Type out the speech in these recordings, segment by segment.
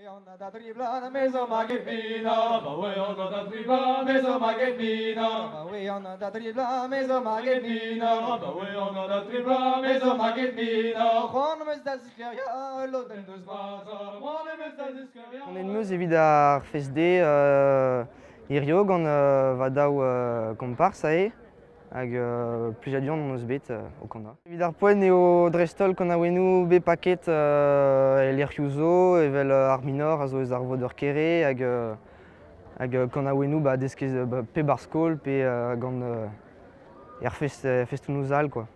On est meus evit ar fest-de hirio gant vadaou komparz ae hag plujadion on eus bet o kanda. Evit ar poent eo drestol kont a ouenou bet paket lerioù zo evel ar minor a zo eus ar vodeur kere hag kont a ouenou deskez pe bar skol pe gant er festounoù all quoi.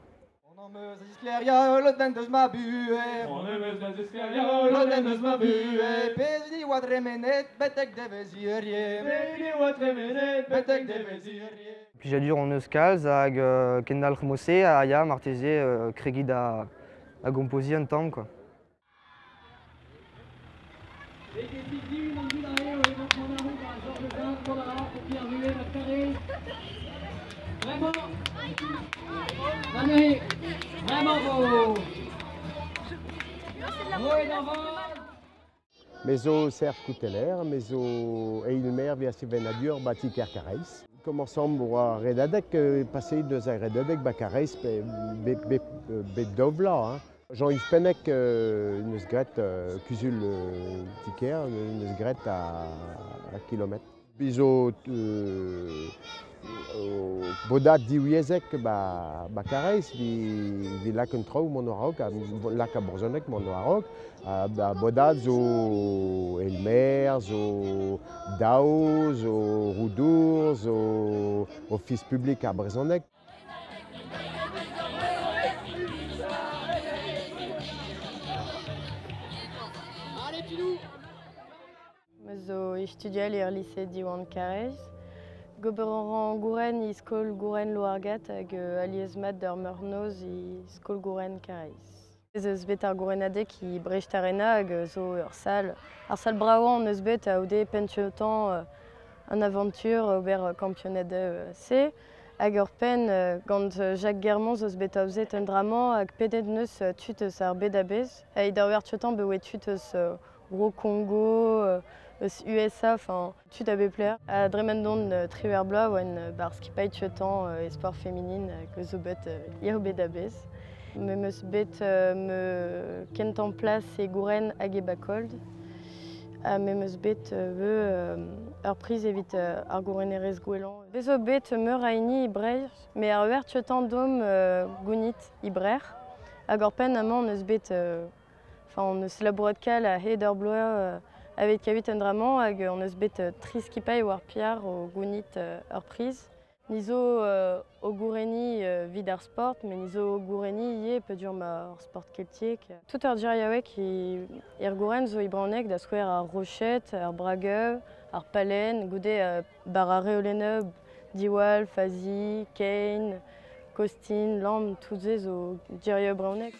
On emeus a ziskleria le den deus ma bue. On emeus a ziskleria le den deus ma bue. Pezdi oa dremenet betek de vezirie. Pezdi oa dremenet betek de vezirie. Plujadiur on eus kalz hag kendal c'hmose a ya marteze kregit a gompozi un tamm quoi. Vraiment beau. Mezo Serge Couteler, mezo Eilmer via Sivenadur bati Kerkareis. Commençons à redadek passer deux à redadek Bakareis bet dovla. Jean-Yves Pennek une sgret cusul tiker une sgret à kilomètre. Bizo bodat diwiezek Bakareis vi lac un trou monorok lac a Bourzonek monorok bodat zo Elmer zo Dao zo Roudour zo office public à Brezonek. Zo estudial er lycée Diwan Karez. Goberan gouren I skol gouren loargat hag aliezmat d'ur meurnoz I skol gouren Karez. Eus bet ar gourenadek I brecht arena hag zo ur sal. Ar sal braouan eus bet a oude pentiotan an aventur ober kampionet C. Hag ur pen gant Jacques Guermont eus bet a ouzet un draman hag pedet neus tud eus ar bet a bez. Ha id ar vertiotan be oe tud eus Ro Congo, USA, enfin, tud a bet pler. A dremendon triver bloa oan bar skipait tiotan espoir féminine que zo bet ir bet a bez. Me meus bet me kent en place e gouren hag e bakold. Me meus bet ur priz evit ar gourenerez gwelan. Bezo bet meur a ini I brer, me ar vertiotan dom gounit I brer. Hag ur pen amañ eus bet on eus labouret kal a hed ur bloa avet kavit un draman hag on eus bet triskipai war piar o gounit ur priz. Nizo o goureni vid ar sport, mais nizo o goureni ie pedur ma ur sport keltiek. Tout ur diriaouek ir gouren zo I branek da skouer ar rochet, ar brageu, ar palen, goude bar ar reoleneb, Diwal, Fazi, Kane, Costin, Lamb, tout ze zo diriaou branek.